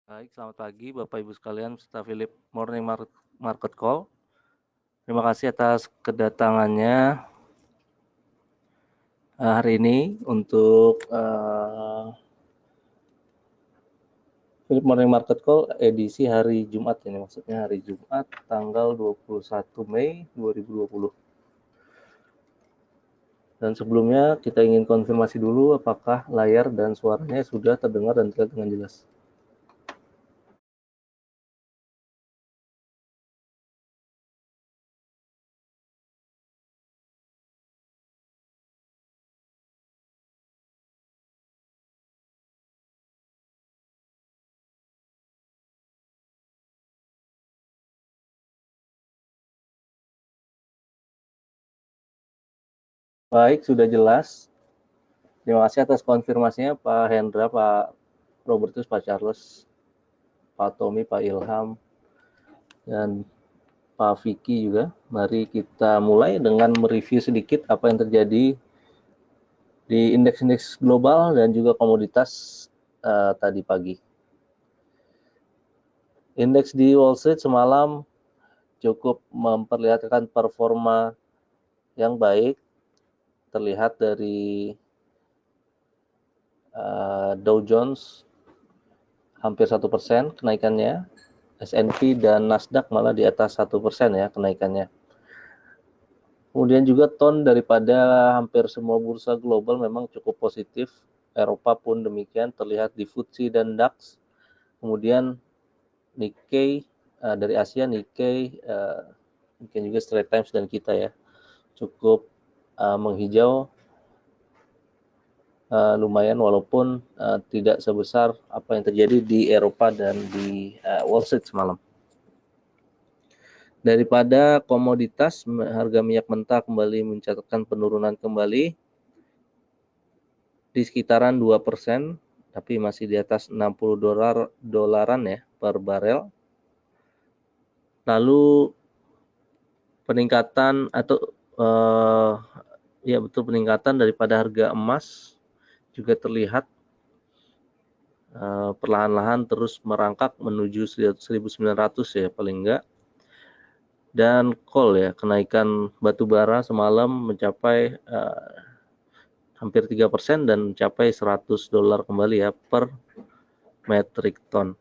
Baik, selamat pagi Bapak Ibu sekalian, peserta Philip Morning Market Call. Terima kasih atas kedatangannya hari ini untuk Philip Morning Market Call edisi hari Jumat ini, maksudnya hari Jumat tanggal 21 Mei 2020. Dan sebelumnya kita ingin konfirmasi dulu apakah layar dan suaranya sudah terdengar dan terlihat dengan jelas. Baik, sudah jelas. Terima kasih atas konfirmasinya Pak Hendra, Pak Robertus, Pak Charles, Pak Tommy, Pak Ilham, dan Pak Vicky juga. Mari kita mulai dengan mereview sedikit apa yang terjadi di indeks-indeks global dan juga komoditas tadi pagi. Indeks di Wall Street semalam cukup memperlihatkan performa yang baik, terlihat dari Dow Jones hampir 1% kenaikannya, S&P dan Nasdaq malah di atas 1% ya kenaikannya. Kemudian juga tone daripada hampir semua bursa global memang cukup positif. Eropa pun demikian, terlihat di FTSE dan DAX. Kemudian Nikkei dari Asia, Nikkei, mungkin juga Straits Times dan kita ya, cukup menghijau lumayan walaupun tidak sebesar apa yang terjadi di Eropa dan di Wall Street semalam. Daripada komoditas, harga minyak mentah kembali mencatatkan penurunan kembali di sekitaran 2%, tapi masih di atas 60 dolaran ya per barel. Lalu peningkatan atau ya betul peningkatan daripada harga emas juga terlihat perlahan-lahan terus merangkak menuju 1.900 ya paling enggak. Dan coal ya, kenaikan batu bara semalam mencapai hampir 3% dan mencapai $100 kembali ya per metric ton.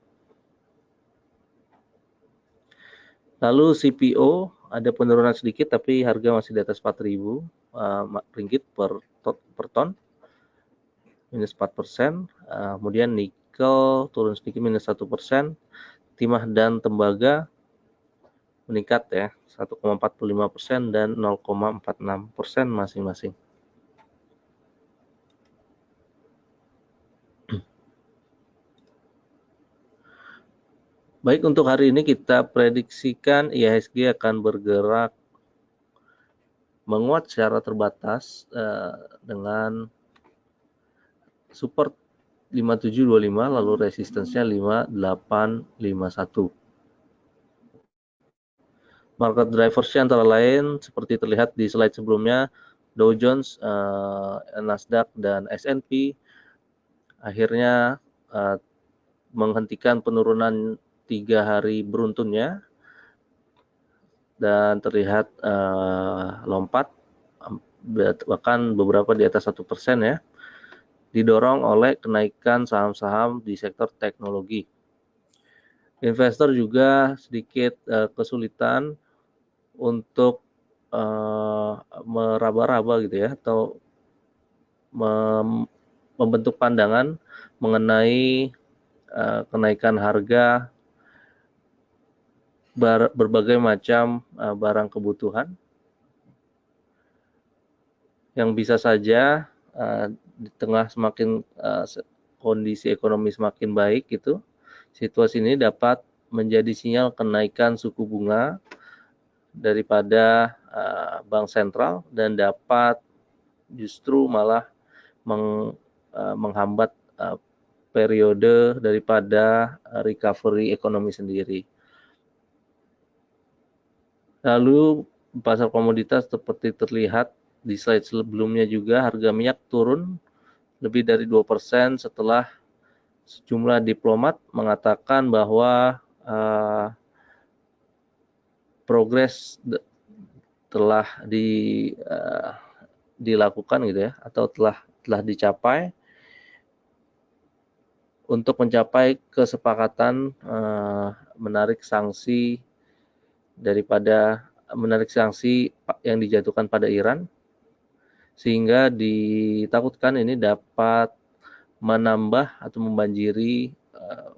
Lalu CPO ada penurunan sedikit tapi harga masih di atas 4.000 ringgit per ton, minus 4%. Kemudian nikel turun sedikit minus 1%, timah dan tembaga meningkat ya 1,45% dan 0,46% masing-masing. Baik, untuk hari ini kita prediksikan IHSG akan bergerak menguat secara terbatas dengan support 5725 lalu resistensnya 5851. Market drivers antara lain seperti terlihat di slide sebelumnya, Dow Jones, Nasdaq dan S&P akhirnya menghentikan penurunan 3 hari beruntunnya dan terlihat lompat bahkan beberapa di atas 1% ya, didorong oleh kenaikan saham-saham di sektor teknologi. Investor juga sedikit kesulitan untuk meraba-raba gitu ya, atau membentuk pandangan mengenai kenaikan harga berbagai macam barang kebutuhan yang bisa saja di tengah semakin kondisi ekonomi semakin baik gitu, situasi ini dapat menjadi sinyal kenaikan suku bunga daripada bank sentral dan dapat justru malah menghambat periode daripada recovery ekonomi sendiri. Lalu pasar komoditas seperti terlihat di slide sebelumnya juga, harga minyak turun lebih dari 2% setelah sejumlah diplomat mengatakan bahwa progres telah dilakukan gitu ya, atau telah dicapai untuk mencapai kesepakatan menarik sanksi yang dijatuhkan pada Iran, sehingga ditakutkan ini dapat menambah atau membanjiri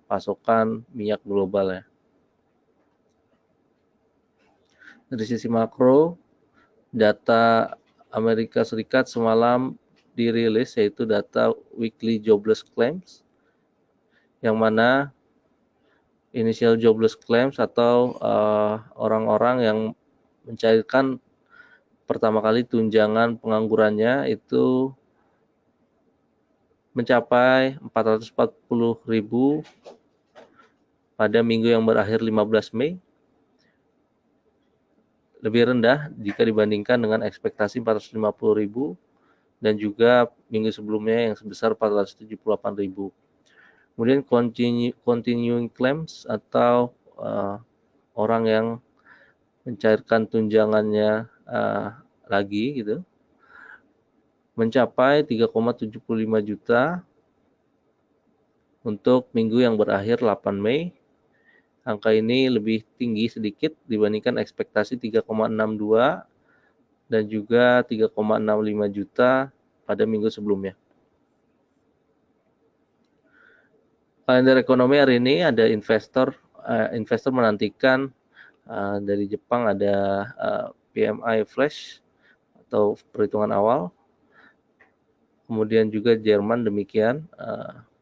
pasokan minyak global ya. Dari sisi makro, data Amerika Serikat semalam dirilis, yaitu data weekly jobless claims, yang mana initial jobless claims atau orang-orang yang mencairkan pertama kali tunjangan penganggurannya itu mencapai 440.000 pada minggu yang berakhir 15 Mei, lebih rendah jika dibandingkan dengan ekspektasi 450.000 dan juga minggu sebelumnya yang sebesar 478.000. Kemudian continuing claims atau orang yang mencairkan tunjangannya lagi gitu, mencapai 3,75 juta untuk minggu yang berakhir 8 Mei. Angka ini lebih tinggi sedikit dibandingkan ekspektasi 3,62 dan juga 3,65 juta pada minggu sebelumnya. Kalender ekonomi hari ini ada investor menantikan dari Jepang ada PMI flash atau perhitungan awal. Kemudian juga Jerman demikian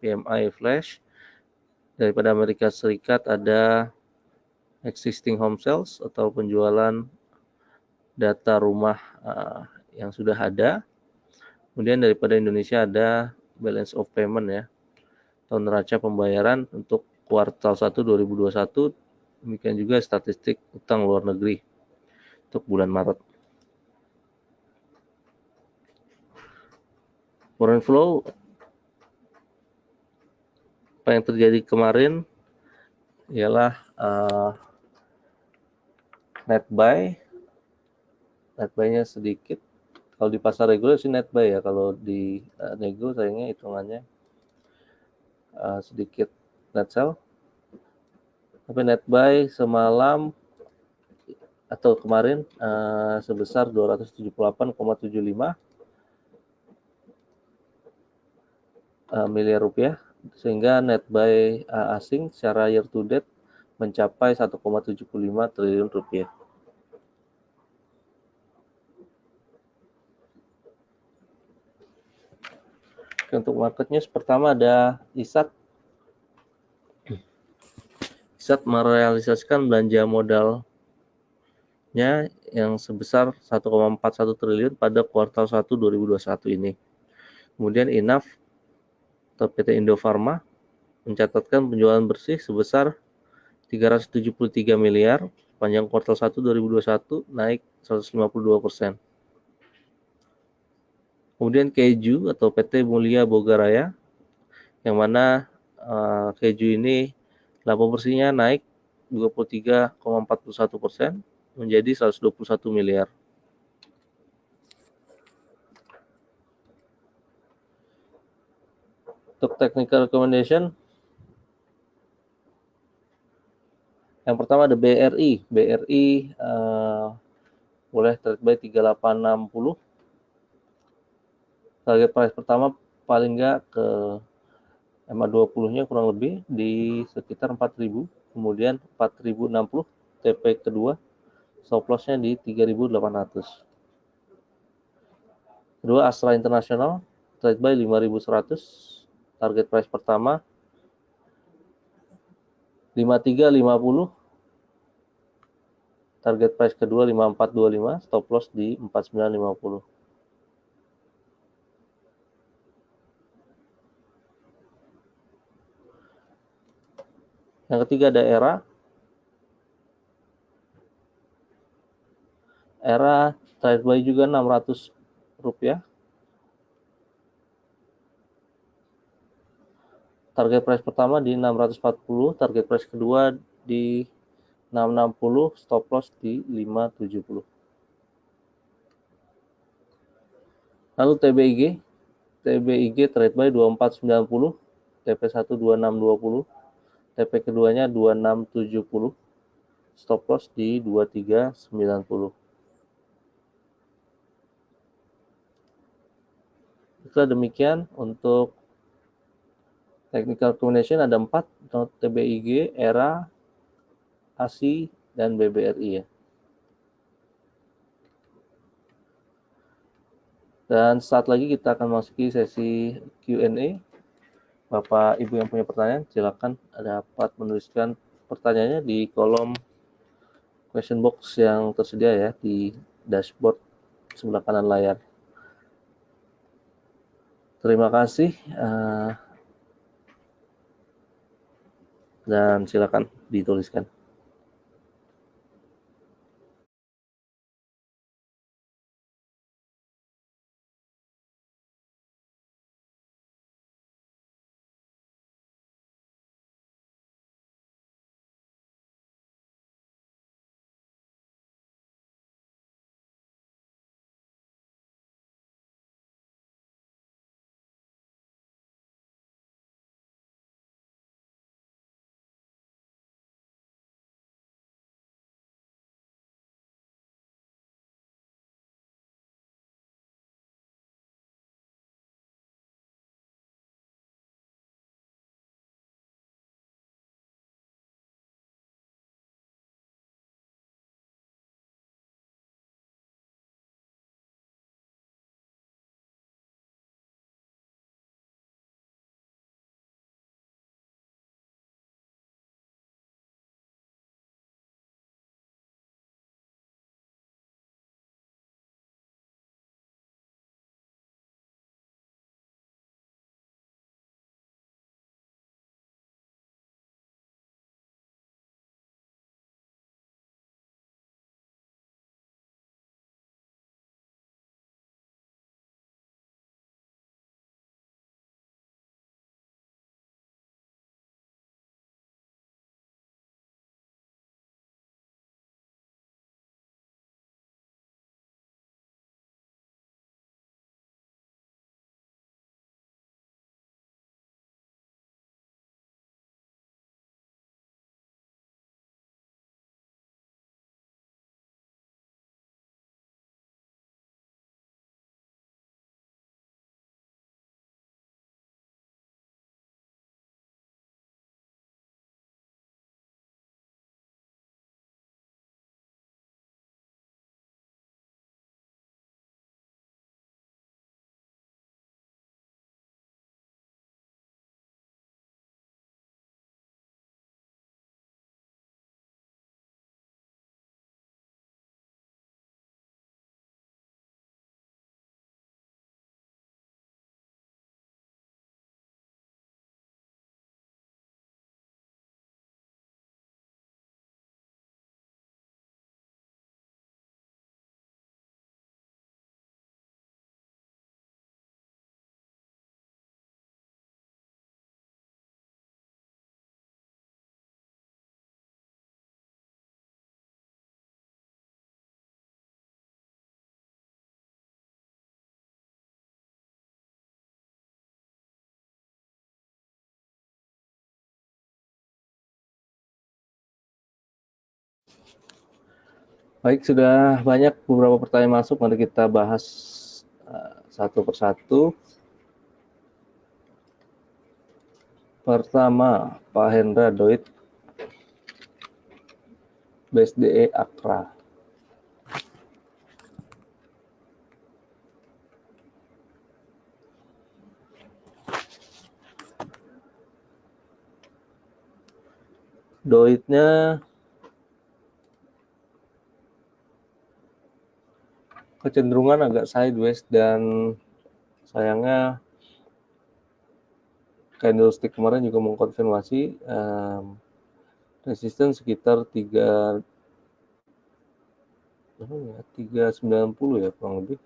PMI flash. Daripada Amerika Serikat ada existing home sales atau penjualan data rumah yang sudah ada. Kemudian daripada Indonesia ada balance of payment ya, atau neraca pembayaran untuk kuartal 1 2021. Demikian juga statistik utang luar negeri untuk bulan Maret. Foreign flow, apa yang terjadi kemarin ialah net buy-nya sedikit. Kalau di pasar reguler sih net buy ya, kalau di nego sayangnya hitungannya sedikit net sell. Tapi net buy semalam atau kemarin sebesar 278,75 miliar rupiah, sehingga net buy asing secara year to date mencapai 1,75 triliun rupiah. Untuk market news pertama ada ISAT. ISAT merealisasikan belanja modalnya yang sebesar 1,41 triliun pada kuartal 1 2021 ini. Kemudian INAF atau PT Indofarma mencatatkan penjualan bersih sebesar 373 miliar panjang kuartal 1 2021, naik 152%. Kemudian Keju atau PT Mulia Bogaraya, yang mana Keju ini laba bersihnya naik 23,41% menjadi 121 miliar. Untuk technical recommendation, yang pertama ada BRI. BRI boleh trade by 3860. Target price pertama paling nggak ke MA20-nya kurang lebih di sekitar 4.000. Kemudian 4.060 TP kedua, stop loss-nya di 3.800. Kedua Astra International, trade by 5.100. Target price pertama 5350. Target price kedua 5425, stop loss di 4950. Yang ketiga ada ERA trade by juga 600 rupiah. target price pertama di 640, target price kedua di 660, stop loss di 570. Lalu TBIG trade buy 2490, TP1 2620, TP keduanya 2670, stop loss di 2390. Setelah demikian untuk technical recommendation ada 4, TBIG, ERA, ASI, dan BBRI ya. Dan saat lagi kita akan masuki sesi Q&A. Bapak Ibu yang punya pertanyaan silakan dapat menuliskan pertanyaannya di kolom question box yang tersedia ya di dashboard sebelah kanan layar. Terima kasih dan silakan dituliskan. Baik, sudah banyak beberapa pertanyaan masuk, mari kita bahas satu persatu. Pertama, Pak Hendra Doit, BSDE Akra. Doitnya kecenderungan agak sideways dan sayangnya candlestick kemarin juga mengkonfirmasi resisten sekitar 390 ya kurang lebih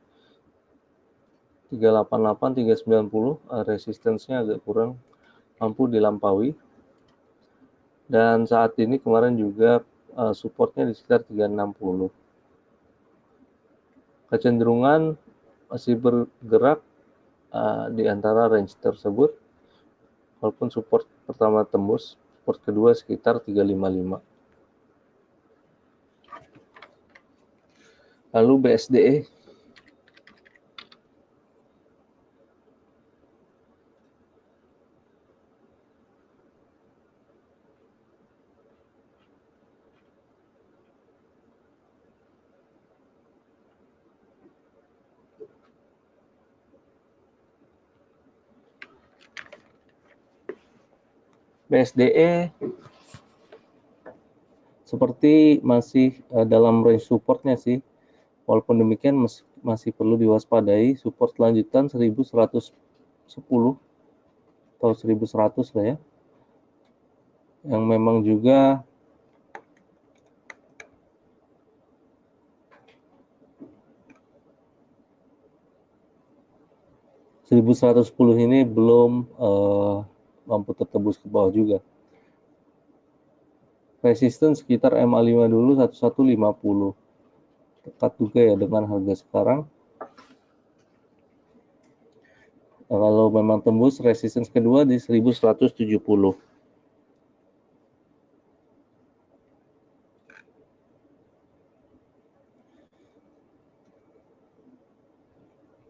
388 390 resistensinya agak kurang mampu dilampaui. Dan saat ini kemarin juga supportnya di sekitar 360. Kecenderungan masih bergerak di antara range tersebut, walaupun support pertama tembus, support kedua sekitar 355. Lalu BSDE. BSDE seperti masih dalam range supportnya sih. Walaupun demikian masih perlu diwaspadai. Support lanjutan 1110 atau 1100 lah ya. Yang memang juga (1110) ini belum mampu tertembus ke bawah juga. Resistance sekitar MA5 dulu 1150. Dekat juga ya dengan harga sekarang. Kalau memang tembus, resistance kedua di 1170.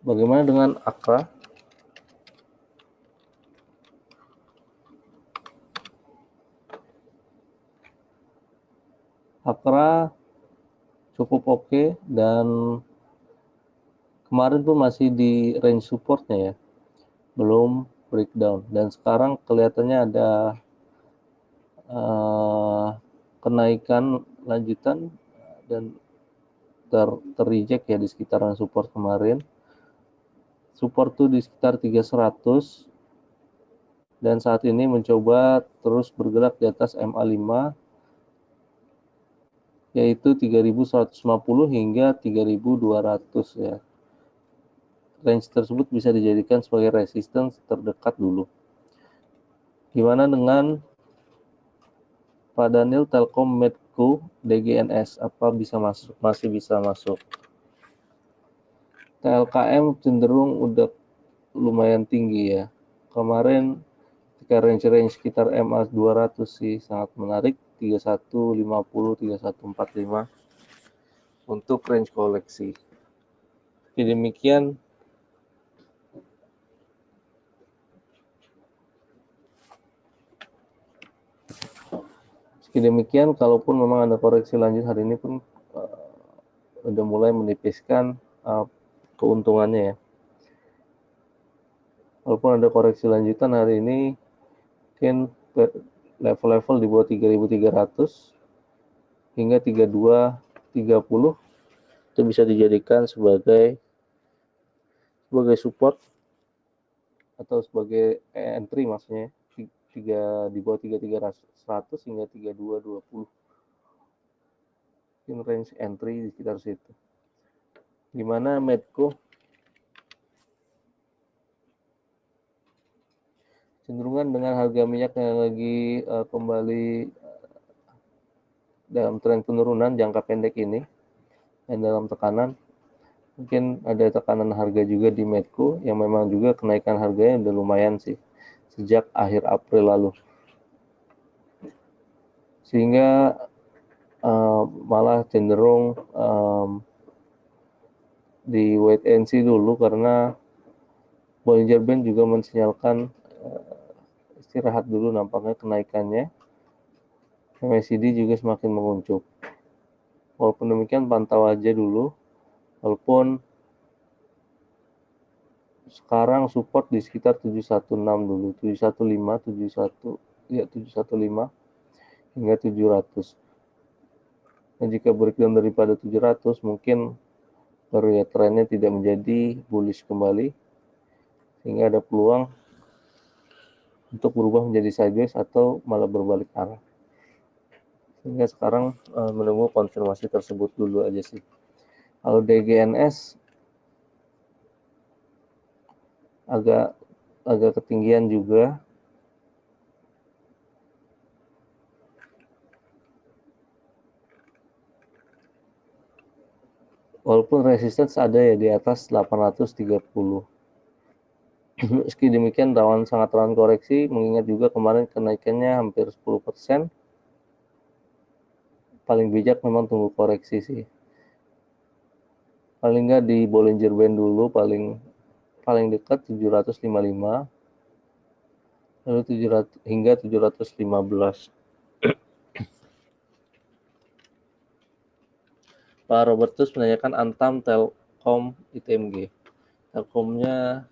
Bagaimana dengan Akra? Akra cukup oke, dan kemarin tuh masih di range supportnya ya, belum breakdown, dan sekarang kelihatannya ada kenaikan lanjutan dan ter-reject ya di sekitaran support kemarin. Support tuh di sekitar 300, dan saat ini mencoba terus bergerak di atas MA5, yaitu 3150 hingga 3200 ya. Range tersebut bisa dijadikan sebagai resistance terdekat dulu. Gimana dengan Pak Daniel, Telkom, Medco, DGNS, apa bisa masuk? Masih bisa masuk. TLKM cenderung udah lumayan tinggi ya. Kemarin ketika range sekitar MA 200 sih sangat menarik, 3150, 3145 untuk range koleksi. Jadi demikian kalaupun memang ada koreksi lanjut hari ini pun udah mulai menipiskan keuntungannya ya. Walaupun ada koreksi lanjutan hari ini, mungkin level-level di bawah 3.300 hingga 3230 itu bisa dijadikan sebagai support atau sebagai entry, maksudnya di bawah 3.300 hingga 3220. In range entry di sekitar situ. Gimana Medco? Cenderungan dengan harga minyak yang lagi kembali dalam tren penurunan jangka pendek ini dan dalam tekanan, mungkin ada tekanan harga juga di Medco yang memang juga kenaikan harganya udah lumayan sih sejak akhir April lalu, sehingga malah cenderung di wait and see dulu, karena Bollinger Band juga mensinyalkan istirahat dulu nampaknya kenaikannya. MACD juga semakin menguncup. Walaupun demikian pantau aja dulu, walaupun sekarang support di sekitar 716 dulu, 715, 715 hingga 700. Dan jika breakdown daripada 700, mungkin baru ya trennya tidak menjadi bullish kembali, sehingga ada peluang untuk berubah menjadi sideways atau malah berbalik arah. Sehingga sekarang menunggu konfirmasi tersebut dulu aja sih. Kalau DGNS agak ketinggian juga, Walaupun resistance ada ya di atas 830. Meski demikian sangat rawan koreksi, mengingat juga kemarin kenaikannya hampir 10%. Paling bijak memang tunggu koreksi sih. Paling nggak di Bollinger Band dulu, paling dekat 755, lalu 700 hingga 715. Pak Robertus menanyakan Antam, Telkom, ITMG. Telkomnya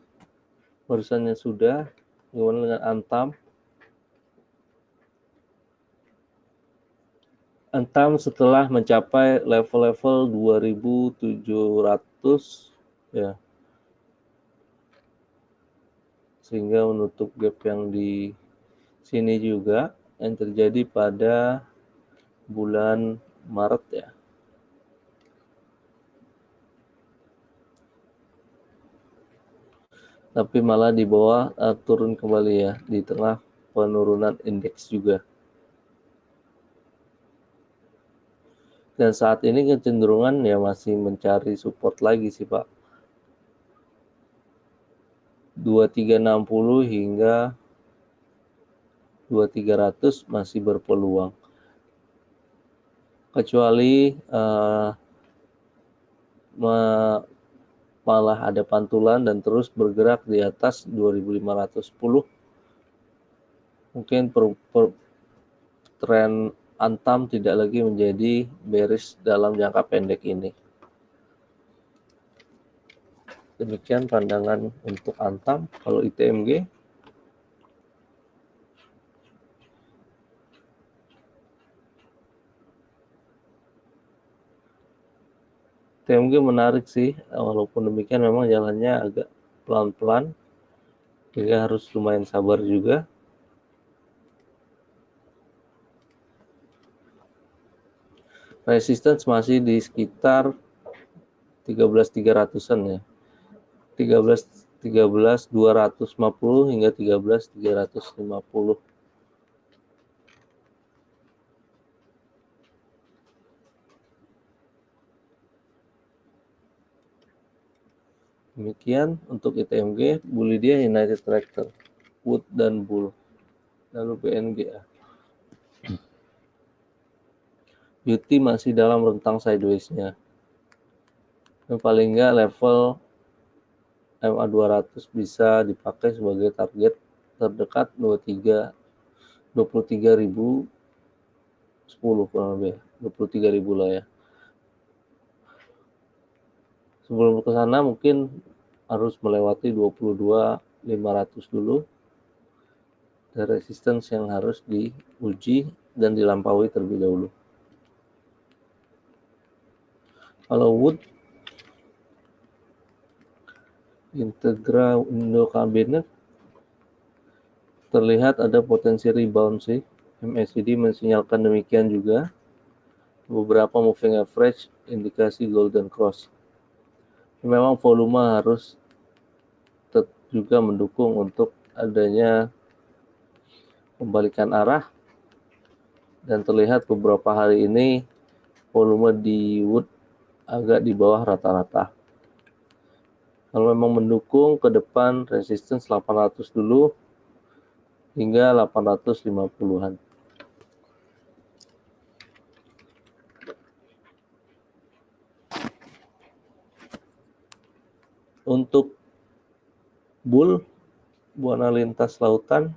barusannya sudah, gimana dengan Antam? Antam setelah mencapai level-level 2700 ya, sehingga menutup gap yang di sini juga yang terjadi pada bulan Maret ya. Tapi malah di bawah turun kembali ya, di tengah penurunan indeks juga. Dan saat ini kecenderungan ya masih mencari support lagi sih Pak. 2360 hingga 2300 masih berpeluang. Kecuali malah ada pantulan dan terus bergerak di atas 2510. Mungkin tren Antam tidak lagi menjadi bearish dalam jangka pendek ini. Demikian pandangan untuk Antam. Kalau ITMG, menarik sih, walaupun demikian memang jalannya agak pelan-pelan, sehingga harus lumayan sabar juga. Resistance masih di sekitar 13.300-an ya. 13.250 hingga 13.350. Demikian untuk ITMG, Bulidia, United Tractor, Wood dan Bull. Lalu BNGA. UT masih dalam rentang sideways-nya. Yang paling nggak level MA 200 bisa dipakai sebagai target terdekat 23.010 kurang lebih, 23.000 lah ya. Sebelum ke sana mungkin harus melewati 22.500 dulu. Ada resistance yang harus diuji dan dilampaui terlebih dahulu. Kalau Wood, Integra Indo Cabinet, terlihat ada potensi rebound sih. MACD mensinyalkan demikian juga. Beberapa moving average indikasi golden cross. Memang volume harus juga mendukung untuk adanya pembalikan arah, dan terlihat beberapa hari ini volume di Wood agak di bawah rata-rata. Kalau memang mendukung ke depan resistance 800 dulu hingga 850-an. Untuk Bull, Buana Lintas Lautan,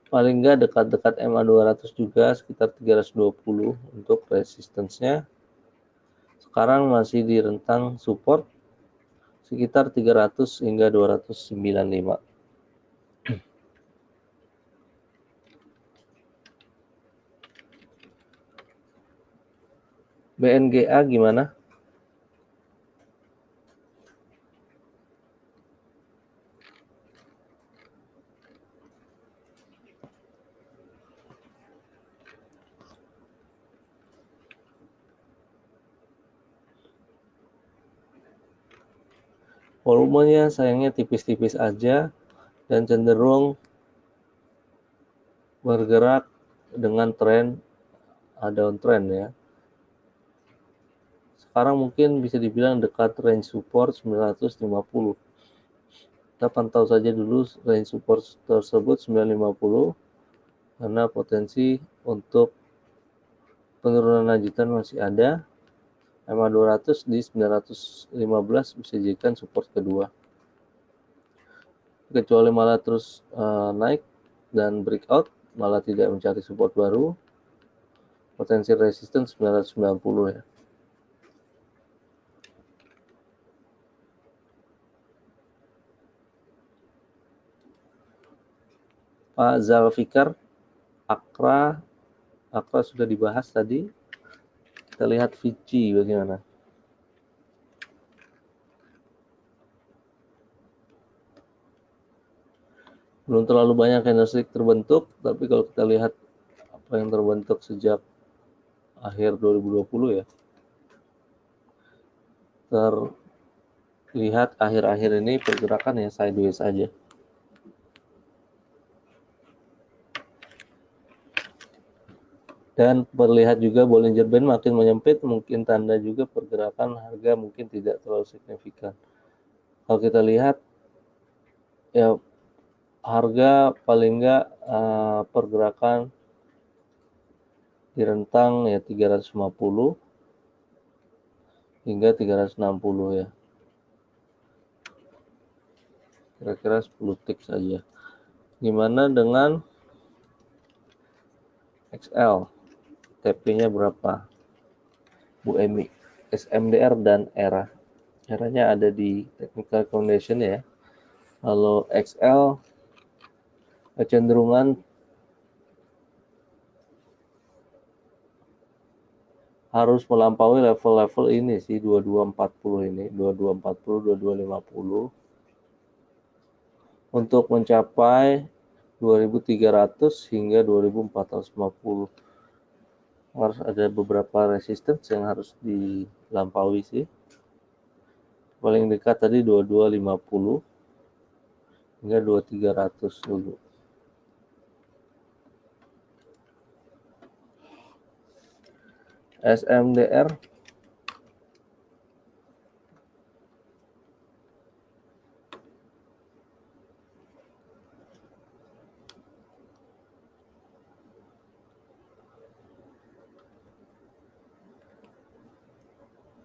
paling nggak dekat-dekat MA 200 juga, sekitar 320 untuk resistance-nya. Sekarang masih di rentang support sekitar 300 hingga 295. BNGA gimana? Volumenya sayangnya tipis-tipis aja dan cenderung bergerak dengan tren downtrend ya. Sekarang mungkin bisa dibilang dekat range support 950. Kita pantau saja dulu range support tersebut 950 karena potensi untuk penurunan lanjutan masih ada. EMA 200 di 915 bisa dijadikan support kedua. Kecuali malah terus naik dan breakout, malah tidak mencari support baru, potensi resistance 990 ya. Pak Zalfikar, Akra sudah dibahas tadi. Kita lihat Vici bagaimana. Belum terlalu banyak candlestick terbentuk, tapi kalau kita lihat apa yang terbentuk sejak akhir 2020 ya, terlihat akhir-akhir ini pergerakan ya sideways aja. Dan terlihat juga Bollinger Band makin menyempit, mungkin tanda juga pergerakan harga mungkin tidak terlalu signifikan. Kalau kita lihat ya harga paling enggak pergerakan di rentang ya 350 hingga 360 ya. Kira-kira 10 tick saja. Gimana dengan XL? TP-nya berapa? Bu Emi, SMDR dan ERA. ERA-nya ada di technical recommendation ya. Kalau XL kecenderungan harus melampaui level-level ini sih 2240 ini, 2240, 2250 untuk mencapai 2300 hingga 2450. Harus ada beberapa resistance yang harus dilampaui sih. Paling dekat tadi 2250 hingga 2300 dulu. SMDR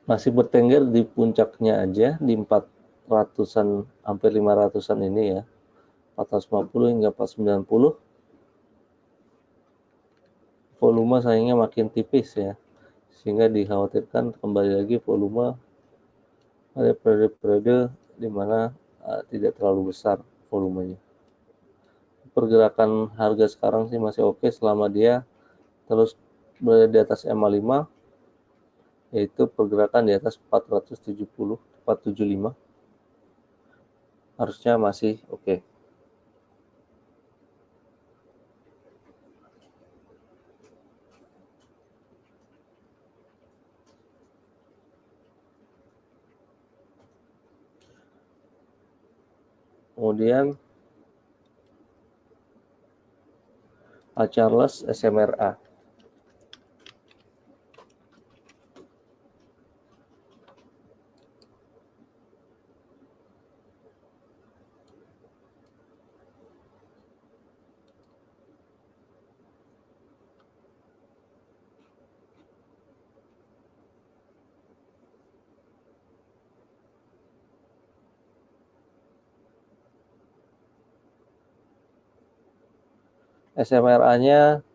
masih bertengger di puncaknya aja di 400-an hampir 500-an ini ya. 450 hingga 490. Volume sayangnya makin tipis ya. Sehingga dikhawatirkan kembali lagi volume ada periode-periode di mana tidak terlalu besar volumenya. Pergerakan harga sekarang sih masih oke selama dia terus berada di atas EMA 5, yaitu pergerakan di atas 470, 475 harusnya masih oke. Kemudian Charles SMRA. SMRA-nya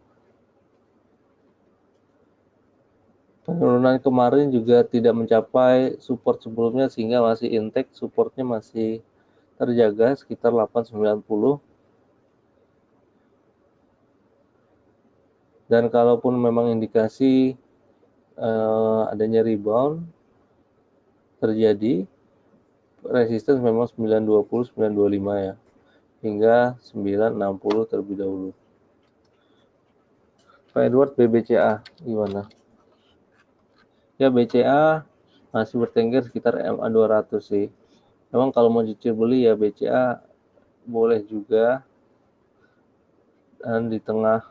penurunan kemarin juga tidak mencapai support sebelumnya sehingga masih intact, supportnya masih terjaga sekitar 890. Dan kalaupun memang indikasi adanya rebound terjadi, resistance memang 920, 925 ya, hingga 960 terlebih dahulu. Pak Edward, BBCA gimana? Ya BCA masih bertengger sekitar MA 200 sih. Memang kalau mau cicil beli ya BCA boleh juga, dan di tengah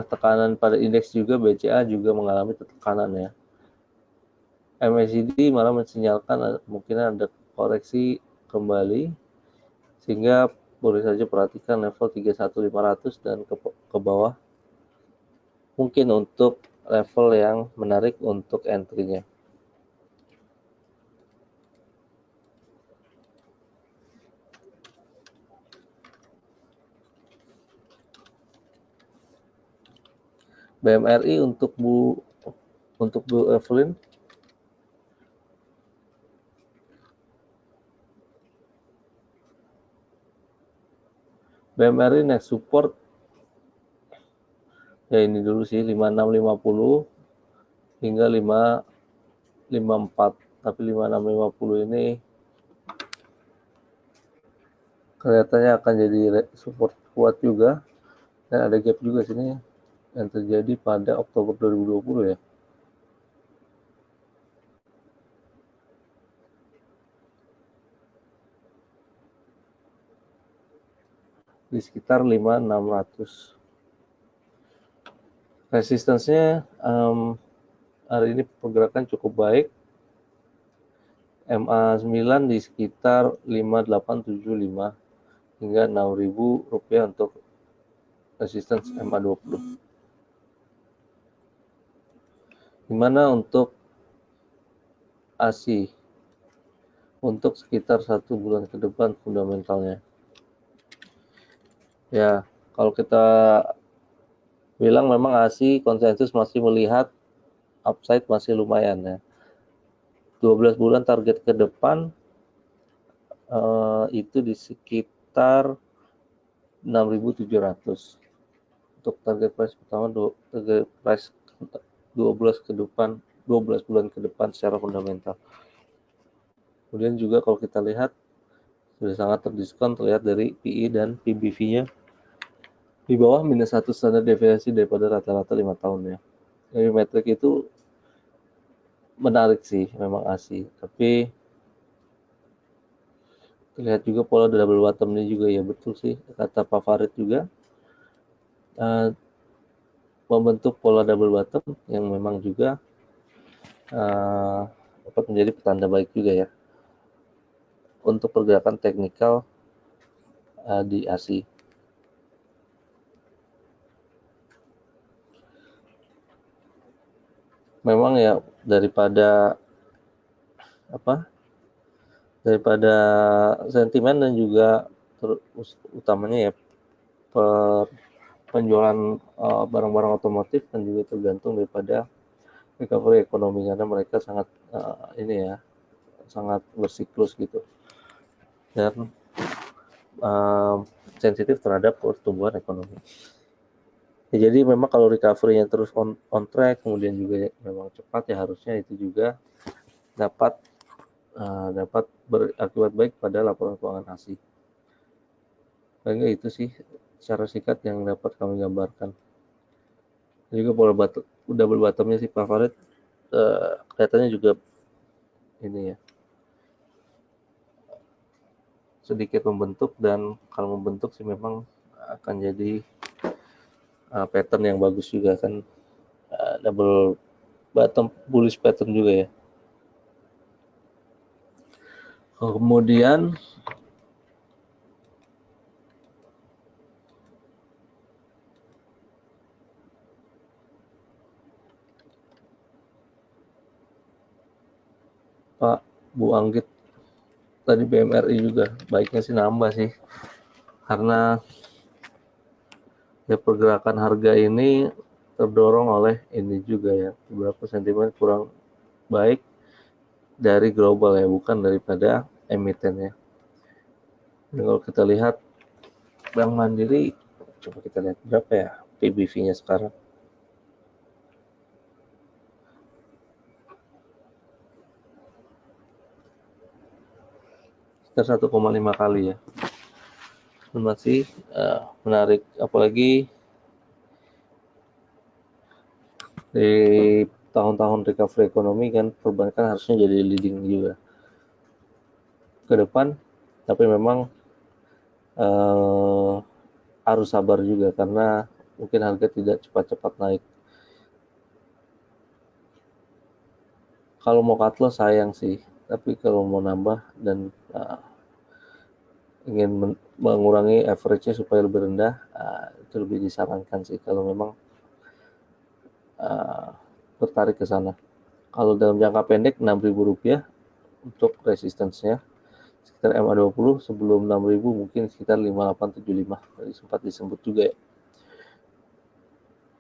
tekanan pada indeks juga BCA juga mengalami tekanan ya. MACD malah mensinyalkan kemungkinan ada koreksi kembali, sehingga boleh saja perhatikan level 31.500 dan ke bawah mungkin untuk level yang menarik untuk entry-nya. BMRI untuk Bu Evelyn. BMRI next support ya ini dulu sih 5650 hingga 554, tapi 5650 ini kelihatannya akan jadi support kuat juga, dan ada gap juga sini yang terjadi pada Oktober 2020 ya. Di sekitar 5600. Resistensinya hari ini pergerakan cukup baik. MA9 di sekitar 5875 hingga 6.000 rupiah untuk resistance MA20. Gimana untuk ASI? Untuk sekitar 1 bulan ke depan fundamentalnya. Ya, kalau kita bilang memang ASI konsensus masih melihat upside masih lumayan ya. 12 bulan target ke depan itu di sekitar 6.700. Untuk target price pertama, target price 12 bulan ke depan secara fundamental. Kemudian juga kalau kita lihat sudah sangat terdiskon terlihat dari PE dan PBV-nya di bawah -1 standar deviasi daripada rata-rata 5 tahun ya. Jadi metrik itu menarik sih memang ASI, tapi terlihat juga pola double bottom ini juga ya, betul sih kata Pak Farid juga, membentuk pola double bottom yang memang juga dapat menjadi petanda baik juga ya untuk pergerakan teknikal di ASI. Memang ya daripada sentimen dan juga utamanya ya penjualan barang-barang otomotif dan juga tergantung daripada recovery ekonomi, karena mereka sangat sangat bersiklus gitu dan sensitif terhadap pertumbuhan ekonomi. Ya, jadi memang kalau recovery-nya terus on track, kemudian juga memang cepat ya, harusnya itu juga dapat berakibat baik pada laporan keuangan ASI. Sehingga itu sih secara singkat yang dapat kami gambarkan. Juga pola double bottomnya sih Pak Farid kelihatannya juga ini ya sedikit membentuk, dan kalau membentuk sih memang akan jadi pattern yang bagus juga kan, double bottom bullish pattern juga ya. Kemudian Pak Bu Anggit tadi BMRI juga baiknya sih nambah sih, karena ya pergerakan harga ini terdorong oleh ini juga ya, beberapa sentimen kurang baik dari global ya, bukan daripada emiten ya. Dan kalau kita lihat Bank Mandiri, coba kita lihat berapa ya PBV-nya sekarang. Sekitar 1,5 kali ya. Masih menarik, apalagi di tahun-tahun recovery ekonomi kan perbankan harusnya jadi leading juga ke depan, tapi memang harus sabar juga karena mungkin harga tidak cepat-cepat naik. Kalau mau cut loss sayang sih, tapi kalau mau nambah dan ingin mengurangi average-nya supaya lebih rendah, itu lebih disarankan sih kalau memang tertarik ke sana. Kalau dalam jangka pendek Rp6.000 untuk resistance-nya, sekitar MA20 sebelum 6.000 mungkin sekitar 5875, tadi sempat disebut juga ya.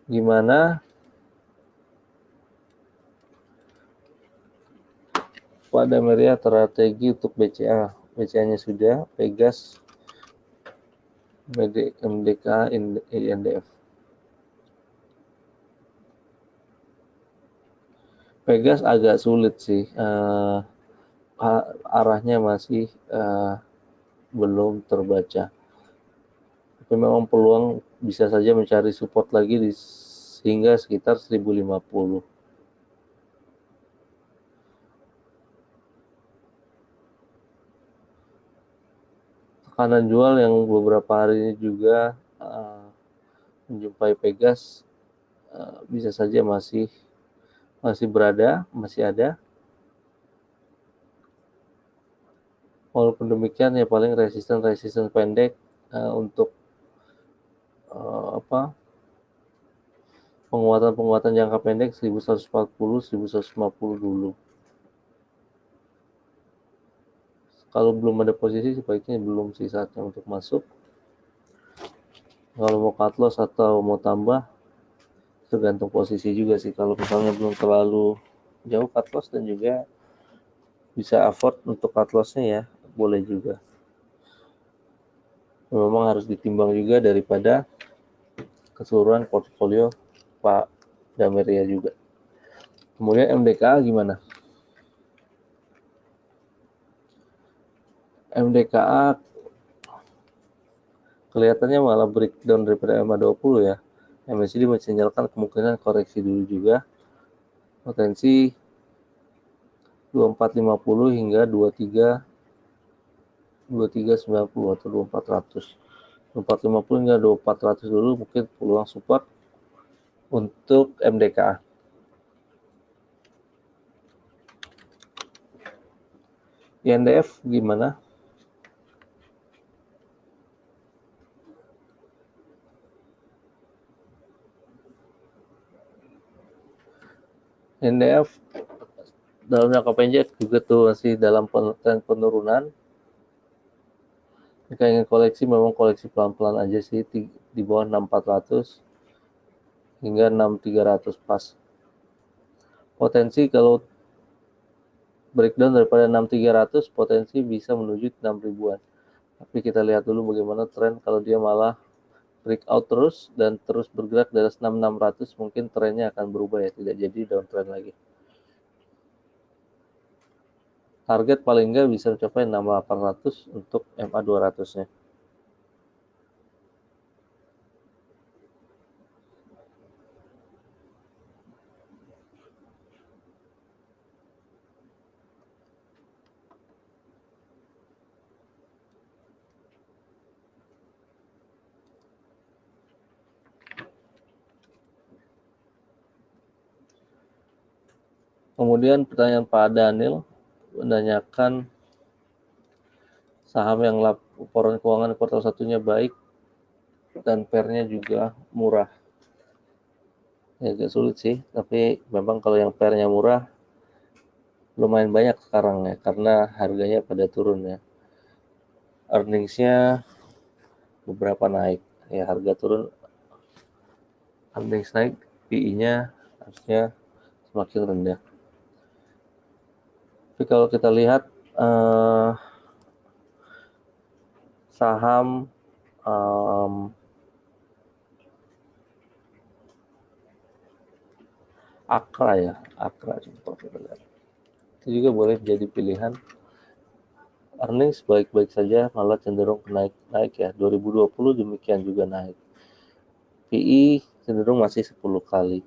Gimana pada Meria strategi untuk BCA? BCA-nya sudah, Pegas, MDK, INDF. Pegas agak sulit sih, arahnya masih belum terbaca. Tapi memang peluang bisa saja mencari support lagi hingga sekitar 1050. Tekanan jual yang beberapa hari ini juga menjumpai Pegas bisa saja masih berada, masih ada. Walaupun demikian ya paling resisten pendek untuk penguatan jangka pendek 1140, 1150 dulu. Kalau belum ada posisi sebaiknya belum sih saatnya untuk masuk. Kalau mau cut loss atau mau tambah tergantung posisi juga sih. Kalau misalnya belum terlalu jauh cut loss dan juga bisa afford untuk cut loss-nya ya boleh juga. Memang harus ditimbang juga daripada keseluruhan portfolio Pak Dameria juga. Kemudian MDKA gimana? MDKA kelihatannya malah breakdown daripada MA20 ya. MACD mensinyalkan kemungkinan koreksi dulu juga. Potensi 2450 hingga 2390 atau 2400. 2450 hingga 2400 dulu mungkin peluang support untuk MDKA. INDF gimana? INDF dalam jangka pendek juga tuh masih dalam tren penurunan. Jika ingin koleksi memang koleksi pelan-pelan aja sih di bawah 6400 hingga 6300 pas. Potensi kalau breakdown daripada 6300 potensi bisa menuju 6000-an. Tapi kita lihat dulu bagaimana tren kalau dia malah breakout terus dan terus bergerak dari 6600 mungkin trennya akan berubah ya, tidak jadi downtrend lagi. Target paling enggak bisa mencapai 6800 untuk MA200-nya. Kemudian pertanyaan Pak Daniel menanyakan saham yang laporan keuangan kuartal satunya baik dan PER-nya juga murah. Ya, agak sulit sih, tapi memang kalau yang PER-nya murah lumayan banyak sekarang ya, karena harganya pada turun ya. Earnings-nya beberapa naik, ya harga turun, earnings naik, PI-nya harusnya semakin rendah. Tapi kalau kita lihat saham Akra ya, Akra coba kita lihat. Itu juga boleh jadi pilihan. Earnings baik-baik saja, malah cenderung naik ya. 2020 demikian juga naik. PI cenderung masih 10 kali.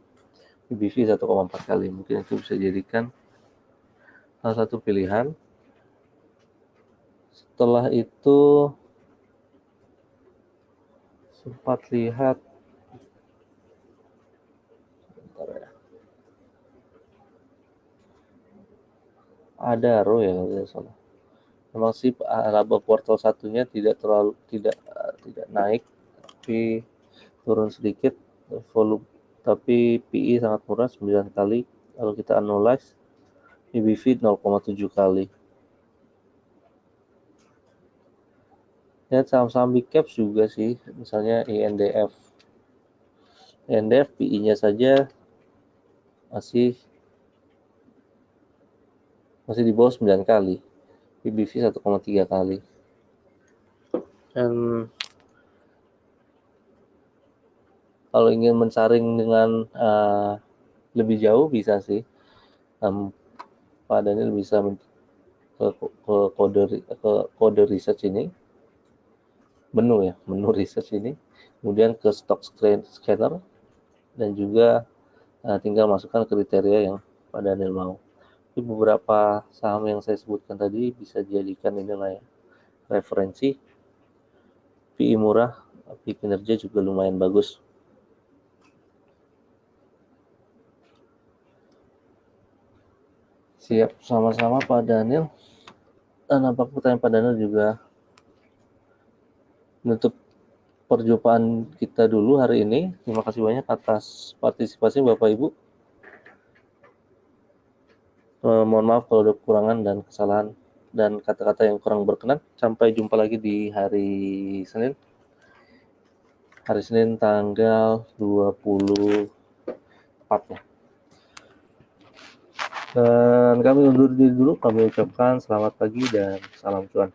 PBV 1,4 kali. Mungkin itu bisa dijadikan salah satu pilihan. Setelah itu sempat lihat ada ROE ya kalau tidak salah. Memang sih laba kuartal satunya tidak naik, tapi turun sedikit volume, tapi PE sangat murah 9 kali. Kalau kita analyze PBV 0,7 kali. Ya, saham-saham big caps juga sih, misalnya INDF. INDF PE-nya saja masih di bawah 9 kali. PBV 1,3 kali. Dan kalau ingin mensaring dengan lebih jauh bisa sih. Pak Daniel bisa ke kode research ini, menu research ini, kemudian ke stock scanner, dan juga tinggal masukkan kriteria yang Pak Daniel mau. Jadi beberapa saham yang saya sebutkan tadi bisa dijadikan inilah ya, referensi. PE murah, tapi kinerja juga lumayan bagus. Siap, sama-sama Pak Daniel. Dan nampak pertanyaan Pak Daniel juga menutup perjumpaan kita dulu hari ini. Terima kasih banyak atas partisipasi Bapak Ibu. Mohon maaf kalau ada kekurangan dan kesalahan dan kata-kata yang kurang berkenan. Sampai jumpa lagi di hari Senin. Hari Senin tanggal 24 ya. Dan kami undur diri dulu. Kami ucapkan selamat pagi dan salam cuan.